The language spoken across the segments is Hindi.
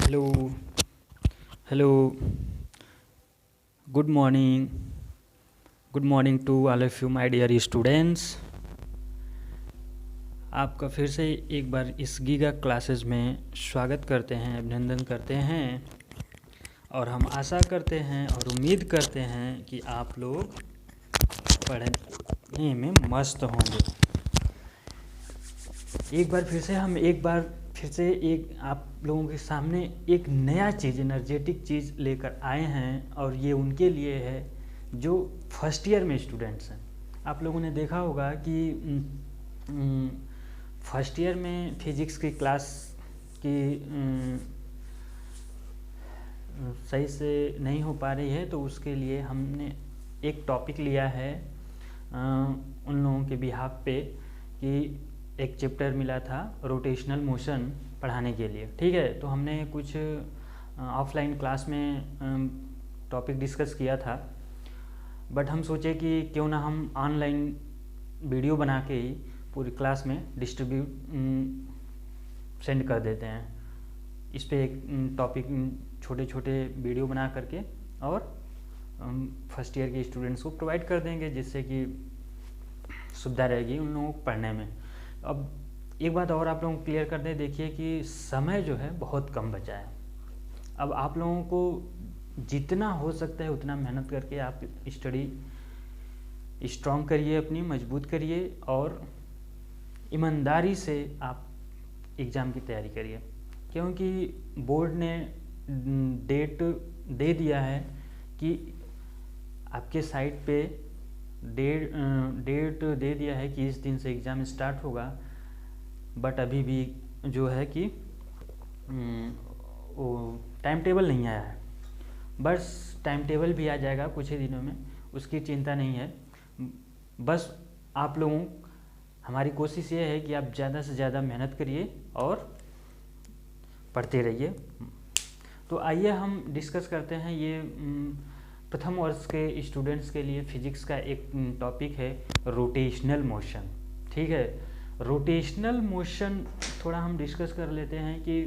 Hello, hello, good morning to all of you, my dear students. आपका फिर से एक बार इस गीगा क्लासेस में स्वागत करते हैं, अभिनंदन करते हैं और हम आशा करते हैं और उम्मीद करते हैं कि आप लोग पढ़ने में मस्त होंगे। एक बार फिर से एक आप लोगों के सामने एक नया चीज़, एनर्जेटिक चीज़ लेकर आए हैं और ये उनके लिए है जो फर्स्ट ईयर में स्टूडेंट्स हैं। आप लोगों ने देखा होगा कि फर्स्ट ईयर में फिजिक्स की क्लास की सही से नहीं हो पा रही है, तो उसके लिए हमने एक टॉपिक लिया है उन लोगों के बिहाफ पे कि एक चैप्टर मिला था रोटेशनल मोशन पढ़ाने के लिए। ठीक है, तो हमने कुछ ऑफलाइन क्लास में टॉपिक डिस्कस किया था, बट हम सोचे कि क्यों ना हम ऑनलाइन वीडियो बना के ही पूरी क्लास में सेंड कर देते हैं। इस पे एक टॉपिक छोटे छोटे वीडियो बना करके और फर्स्ट ईयर के स्टूडेंट्स को प्रोवाइड कर देंगे, जिससे कि सुविधा रहेगी उन लोगों को पढ़ने में। अब एक बात और आप लोगों को क्लियर कर दें, देखिए कि समय जो है बहुत कम बचा है। अब आप लोगों को जितना हो सकता है उतना मेहनत करके आप स्टडी स्ट्रॉन्ग करिए, अपनी मजबूत करिए और ईमानदारी से आप एग्ज़ाम की तैयारी करिए, क्योंकि बोर्ड ने डेट दे दिया है कि आपके साइट पे डेट दे दिया है कि इस दिन से एग्ज़ाम स्टार्ट होगा, बट अभी भी जो है कि वो टाइम टेबल नहीं आया है। बस टाइम टेबल भी आ जाएगा कुछ ही दिनों में, उसकी चिंता नहीं है। बस आप लोगों, हमारी कोशिश ये है कि आप ज़्यादा से ज़्यादा मेहनत करिए और पढ़ते रहिए। तो आइए हम डिस्कस करते हैं। ये प्रथम वर्ष के स्टूडेंट्स के लिए फिजिक्स का एक टॉपिक है रोटेशनल मोशन। ठीक है, रोटेशनल मोशन थोड़ा हम डिस्कस कर लेते हैं कि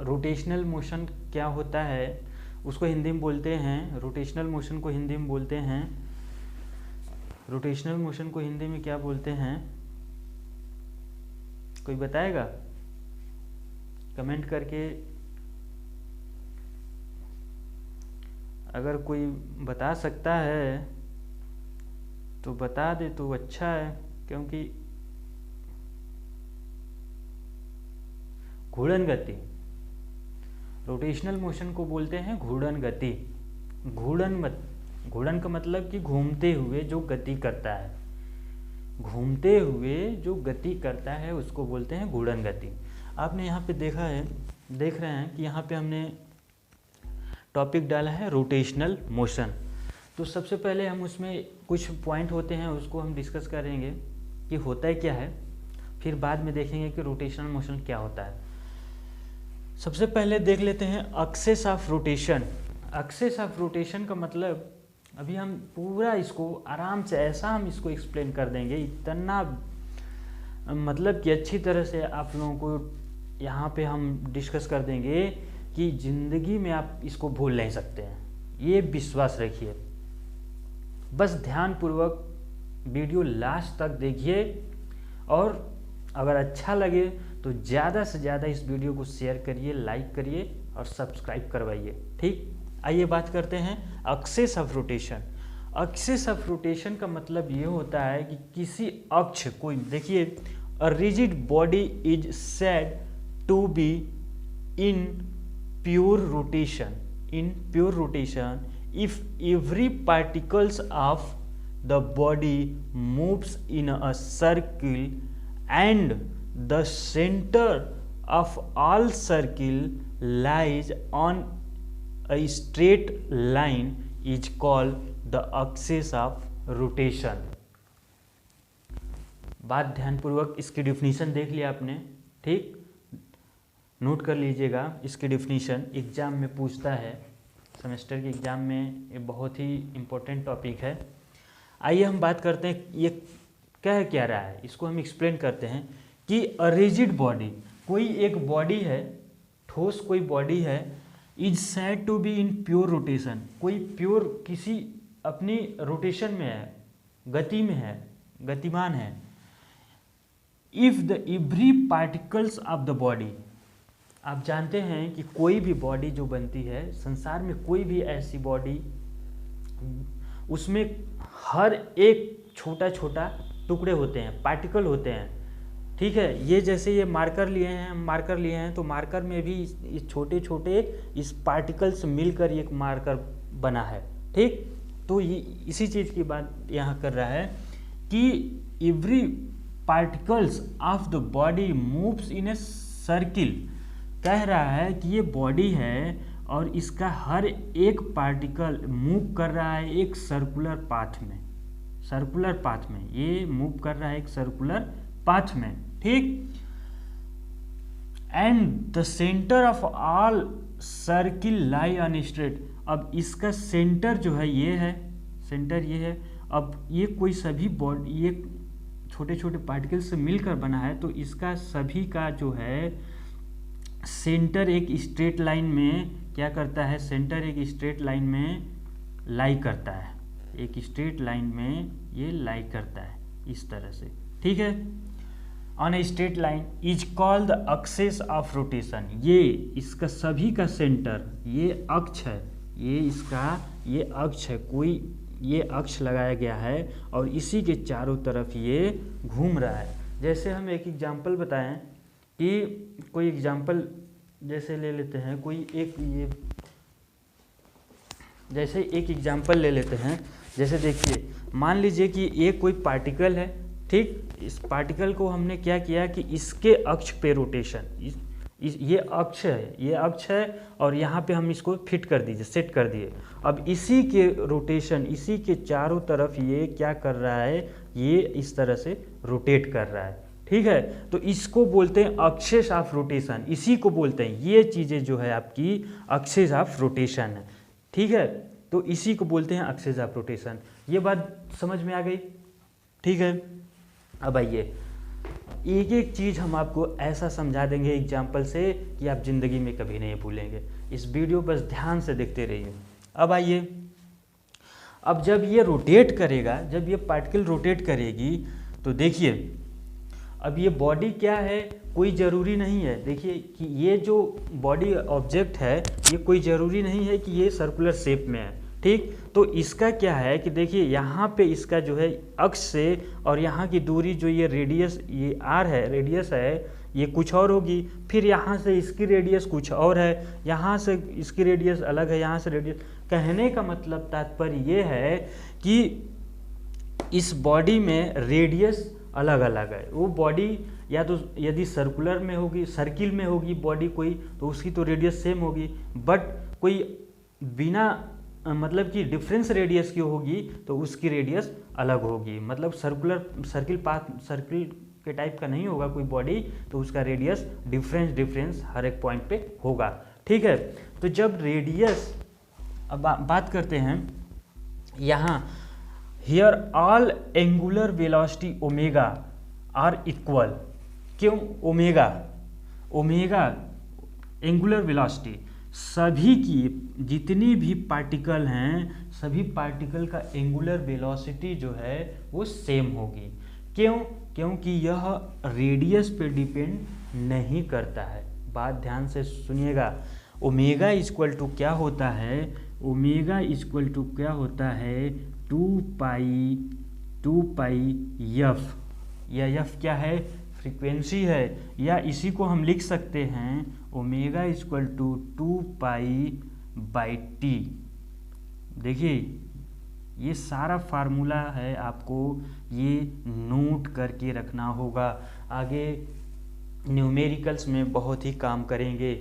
रोटेशनल मोशन क्या होता है। उसको हिंदी में बोलते हैं, रोटेशनल मोशन को हिंदी में बोलते हैं, रोटेशनल मोशन को हिंदी में क्या बोलते हैं, कोई बताएगा? कमेंट करके अगर कोई बता सकता है तो बता दे तो अच्छा है, क्योंकि घूर्णन गति, रोटेशनल मोशन को बोलते हैं घूर्णन गति। घूर्णन का मतलब कि घूमते हुए जो गति करता है, घूमते हुए जो गति करता है उसको बोलते हैं घूर्णन गति। आपने यहाँ पे देख रहे हैं कि यहाँ पे हमने टॉपिक डाला है रोटेशनल मोशन। तो सबसे पहले हम उसमें कुछ पॉइंट होते हैं उसको हम डिस्कस करेंगे कि होता है क्या है, फिर बाद में देखेंगे कि रोटेशनल मोशन क्या होता है। सबसे पहले देख लेते हैं axis of rotation. Axis of rotation का मतलब अभी हम पूरा इसको आराम से ऐसा हम इसको एक्सप्लेन कर देंगे, इतना मतलब कि अच्छी तरह से आप लोगों को यहाँ पे हम डिस्कस कर देंगे कि ज़िंदगी में आप इसको भूल नहीं सकते हैं, ये विश्वास रखिए। बस ध्यानपूर्वक वीडियो लास्ट तक देखिए और अगर अच्छा लगे तो ज़्यादा से ज़्यादा इस वीडियो को शेयर करिए, लाइक करिए और सब्सक्राइब करवाइए। ठीक, आइए बात करते हैं axis of rotation. Axis of rotation का मतलब ये होता है कि किसी अक्ष, कोई देखिए, a rigid body is said to be in pure rotation, if every particles of the body moves in a circle and the center of all circle lies on a straight line is called the axis of rotation। बात ध्यानपूर्वक, इसकी डिफिनीशन देख लिया आपने, ठीक, नोट कर लीजिएगा। इसकी डिफिनीशन एग्ज़ाम में पूछता है, सेमेस्टर के एग्ज़ाम में ये बहुत ही इम्पोर्टेंट टॉपिक है। आइए हम बात करते हैं ये कह क्या रहा है, इसको हम एक्सप्लेन करते हैं कि अ रिजिड बॉडी, कोई एक बॉडी है, ठोस कोई बॉडी है is said to be in pure rotation, कोई प्योर किसी अपनी रोटेशन में है, गति में है, गतिमान है। If the every particles of the body, आप जानते हैं कि कोई भी बॉडी जो बनती है संसार में, कोई भी ऐसी बॉडी, उसमें हर एक छोटा छोटा टुकड़े होते हैं, पार्टिकल होते हैं, ठीक है। ये जैसे ये मार्कर लिए हैं, हम मार्कर लिए हैं, तो मार्कर में भी इस छोटे छोटे इस पार्टिकल्स मिलकर एक मार्कर बना है, ठीक। तो ये इसी चीज़ की बात यहाँ कर रहा है कि every particles of the body moves in a circle, कह रहा है कि ये बॉडी है और इसका हर एक पार्टिकल मूव कर रहा है एक सर्कुलर पाथ में, सर्कुलर पाथ में ये मूव कर रहा है एक सर्कुलर पाथ में, ठीक। And the centre of all circle lie on straight, अब इसका सेंटर जो है ये है, सेंटर ये है। अब ये कोई सभी बॉडी ये छोटे छोटे पार्टिकल से मिलकर बना है, तो इसका सभी का जो है सेंटर एक स्ट्रेट लाइन में क्या करता है, सेंटर एक स्ट्रेट लाइन में लाई करता है, एक स्ट्रेट लाइन में ये लाई करता है इस तरह से, ठीक है। On a straight line is called the axis of rotation, ये इसका सभी का सेंटर ये अक्ष है, ये इसका ये अक्ष है, कोई ये अक्ष लगाया गया है और इसी के चारों तरफ ये घूम रहा है। जैसे हम एक एग्जांपल बताएं कि कोई एग्जांपल जैसे ले लेते हैं, कोई एक ये जैसे एक एग्जांपल ले लेते हैं, जैसे देखिए मान लीजिए कि ये कोई पार्टिकल है, ठीक। इस पार्टिकल को हमने क्या किया कि इसके अक्ष पे रोटेशन, ये अक्ष है, ये अक्ष है और यहाँ पे हम इसको फिट कर दीजिए, सेट कर दिए। अब इसी के रोटेशन, इसी के चारों तरफ ये क्या कर रहा है, ये इस तरह से रोटेट कर रहा है, ठीक है। तो इसको बोलते हैं एक्सिस ऑफ रोटेशन, इसी को बोलते हैं, ये चीज़ें जो है आपकी एक्सिस ऑफ रोटेशन है, ठीक है। तो इसी को बोलते हैं एक्सिस ऑफ रोटेशन। ये बात समझ में आ गई, ठीक है। अब आइए एक एक चीज़ हम आपको ऐसा समझा देंगे एग्जाम्पल से कि आप ज़िंदगी में कभी नहीं भूलेंगे। इस वीडियो बस ध्यान से देखते रहिए। अब आइए, अब जब ये रोटेट करेगा, जब ये पार्टिकल रोटेट करेगी, तो देखिए अब ये बॉडी क्या है, कोई ज़रूरी नहीं है। देखिए कि ये जो बॉडी ऑब्जेक्ट है ये कोई ज़रूरी नहीं है कि ये सर्कुलर शेप में है, ठीक। तो इसका क्या है कि देखिए यहाँ पे इसका जो है अक्ष से और यहाँ की दूरी जो ये रेडियस, ये आर है, रेडियस है, ये कुछ और होगी। फिर यहाँ से इसकी रेडियस कुछ और है, यहाँ से इसकी रेडियस अलग है, यहाँ से रेडियस। कहने का मतलब तात्पर्य ये है कि इस बॉडी में रेडियस अलग अलग है। वो बॉडी या तो यदि सर्कुलर में होगी, सर्किल में होगी बॉडी कोई, तो उसकी तो रेडियस सेम होगी, बट कोई बिना मतलब कि डिफरेंस रेडियस की होगी तो उसकी रेडियस अलग होगी। मतलब सर्किल के टाइप का नहीं होगा कोई बॉडी, तो उसका रेडियस डिफरेंस हर एक पॉइंट पे होगा, ठीक है। तो जब रेडियस, अब बात करते हैं यहाँ, here all angular velocity omega are equal. क्यों ओमेगा एंगुलर वेलोसिटी, सभी की जितनी भी पार्टिकल हैं, सभी पार्टिकल का एंगुलर वेलोसिटी जो है वो सेम होगी। क्यों? क्योंकि यह रेडियस पे डिपेंड नहीं करता है। बात ध्यान से सुनिएगा। ओमेगा इक्वल टू क्या होता है, ओमेगा इक्वल टू क्या होता है, 2 पाई एफ। यह एफ क्या है, फ्रीक्वेंसी है, या इसी को हम लिख सकते हैं omega equal to 2 pi by T. देखिए ये सारा फार्मूला है, आपको ये नोट करके रखना होगा, आगे न्यूमेरिकल्स में बहुत ही काम करेंगे।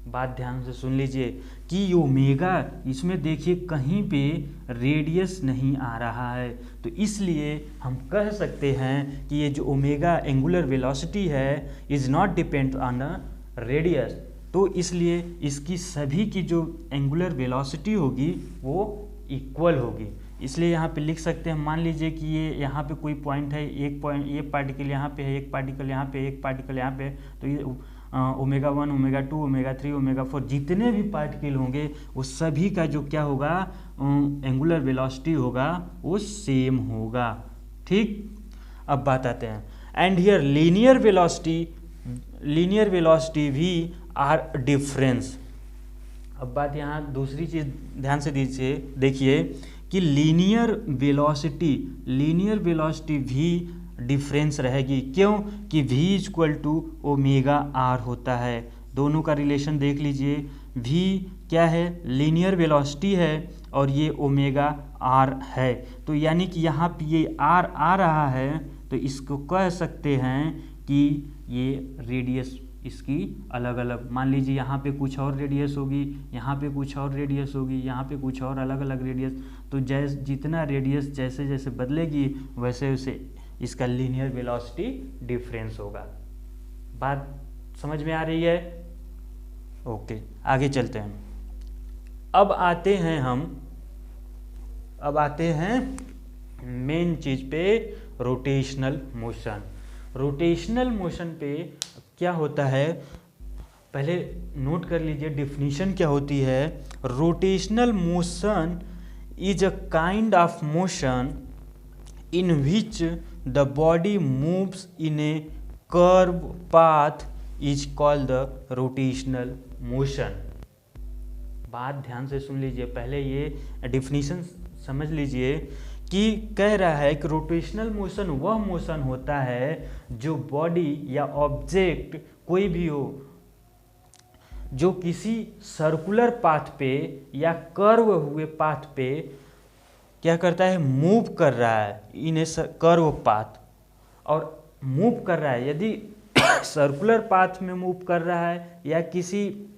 बात ध्यान से सुन लीजिए कि ओमेगा, इसमें देखिए कहीं पे रेडियस नहीं आ रहा है, तो इसलिए हम कह सकते हैं कि ये जो ओमेगा एंगुलर वेलोसिटी है is not depend on a radius. तो इसलिए इसकी सभी की जो एंगुलर वेलोसिटी होगी वो इक्वल होगी। इसलिए यहाँ पे लिख सकते हैं, मान लीजिए कि ये यहाँ पे कोई पॉइंट है, एक पार्टिकल यहाँ पे है, एक पार्टिकल यहाँ पे, एक पार्टिकल यहाँ पे, तो ये ओमेगा 1, ओमेगा 2, ओमेगा 3, ओमेगा 4 जितने भी पार्टिकल होंगे वो सभी का जो क्या होगा, एंगुलर वेलोसिटी होगा वो सेम होगा। ठीक, अब बात आते हैं, एंड हियर लीनियर वेलोसिटी भी आर डिफरेंस। अब बात यहाँ दूसरी चीज़ ध्यान से दीजिए, देखिए कि लीनियर वेलोसिटी भी डिफरेंस रहेगी। क्यों? कि v equal to omega r होता है। दोनों का रिलेशन देख लीजिए, v क्या है, लीनियर वेलोसिटी है और ये ओमेगा आर है। तो यानी कि यहाँ पे ये आर आ रहा है, तो इसको कह सकते हैं कि ये रेडियस इसकी अलग अलग, मान लीजिए यहाँ पे कुछ और रेडियस होगी, यहाँ पे कुछ और रेडियस होगी, यहाँ पे कुछ और अलग अलग रेडियस। तो जितना रेडियस जैसे जैसे बदलेगी वैसे वैसे इसका लीनियर वेलोसिटी डिफरेंस होगा। बात समझ में आ रही है? ओके, आगे चलते हैं। अब आते हैं मेन चीज पे, रोटेशनल मोशन। रोटेशनल मोशन पे क्या होता है, पहले नोट कर लीजिए डिफिनीशन क्या होती है। Rotational motion is a kind of motion in which the body moves in A curve path is called the rotational motion. बात ध्यान से सुन लीजिए, पहले ये डिफिनीशन समझ लीजिए कि कह रहा है कि रोटेशनल मोशन वह मोशन होता है जो बॉडी या ऑब्जेक्ट कोई भी हो, जो किसी सर्कुलर पाथ पे या कर्व हुए पाथ पे क्या करता है, मूव कर रहा है इन ए कर्व पाथ। और मूव कर रहा है, यदि सर्कुलर पाथ में मूव कर रहा है या किसी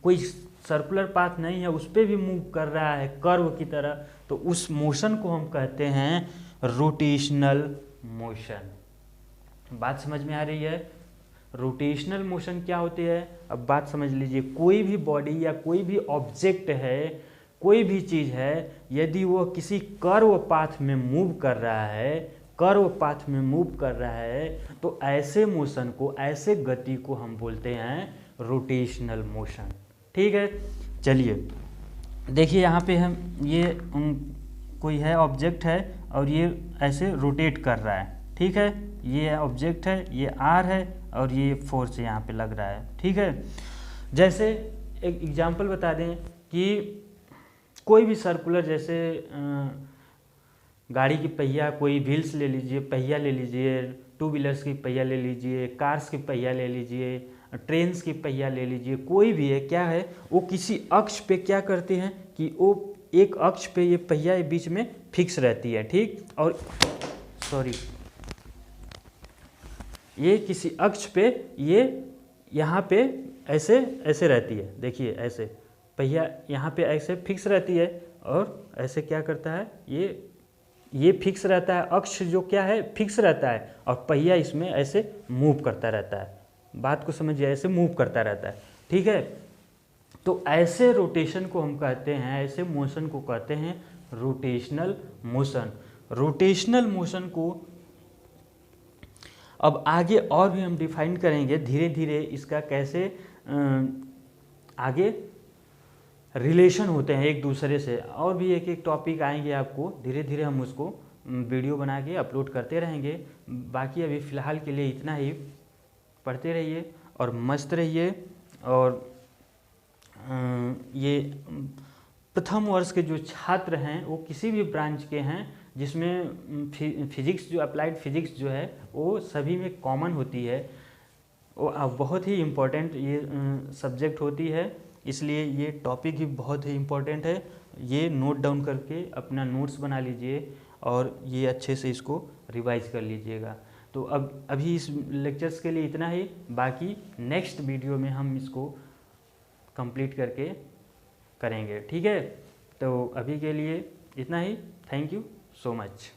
कोई सर्कुलर पाथ नहीं है उस पर भी मूव कर रहा है कर्व की तरह, तो उस मोशन को हम कहते हैं रोटेशनल मोशन। बात समझ में आ रही है? रोटेशनल मोशन क्या होती है, अब बात समझ लीजिए। कोई भी बॉडी या कोई भी ऑब्जेक्ट है, कोई भी चीज़ है, यदि वो किसी कर्व पाथ में मूव कर रहा है, तो ऐसे मोशन को, ऐसे गति को हम बोलते हैं रोटेशनल मोशन। ठीक है, चलिए देखिए यहाँ पे हम ये कोई है ऑब्जेक्ट है और ये ऐसे रोटेट कर रहा है। ठीक है, ये ऑब्जेक्ट है, ये आर है और ये फोर्स यहाँ पे लग रहा है। ठीक है, जैसे एक एग्जांपल बता दें कि कोई भी सर्कुलर, जैसे गाड़ी की पहिया, कोई व्हील्स ले लीजिए, पहिया ले लीजिए, टू व्हीलर्स की पहिया ले लीजिए, कार्स की पहिया ले लीजिए, ट्रेन्स की पहिया ले लीजिए, कोई भी है, क्या है, वो किसी अक्ष पे क्या करते हैं कि वो एक अक्ष पे ये पहिया बीच में फिक्स रहती है। ठीक, और ये किसी अक्ष पे ये यहाँ पे ऐसे ऐसे रहती है। देखिए ऐसे पहिया यहाँ पे ऐसे फिक्स रहती है और ऐसे क्या करता है, ये फिक्स रहता है, अक्ष जो क्या है फिक्स रहता है और पहिया इसमें ऐसे मूव करता रहता है। बात को समझिए, ऐसे मूव करता रहता है। ठीक है, तो ऐसे रोटेशन को हम कहते हैं, ऐसे मोशन को कहते हैं रोटेशनल मोशन। रोटेशनल मोशन को अब आगे और भी हम डिफाइन करेंगे धीरे धीरे, इसका कैसे आगे रिलेशन होते हैं एक दूसरे से, और भी एक एक टॉपिक आएंगे आपको, धीरे धीरे हम उसको वीडियो बना के अपलोड करते रहेंगे। बाकी अभी फ़िलहाल के लिए इतना ही, पढ़ते रहिए और मस्त रहिए। और ये प्रथम वर्ष के जो छात्र हैं वो किसी भी ब्रांच के हैं जिसमें फिजिक्स जो अप्लाइड फिजिक्स जो है वो सभी में कॉमन होती है, वो बहुत ही इम्पोर्टेंट ये सब्जेक्ट होती है, इसलिए ये टॉपिक ही बहुत ही इम्पोर्टेंट है। ये नोट डाउन करके अपना नोट्स बना लीजिए और ये अच्छे से इसको रिवाइज कर लीजिएगा। तो अब अभी इस लेक्चर्स के लिए इतना ही, बाकी नेक्स्ट वीडियो में हम इसको कंप्लीट करके करेंगे। ठीक है, तो अभी के लिए इतना ही। Thank you so much.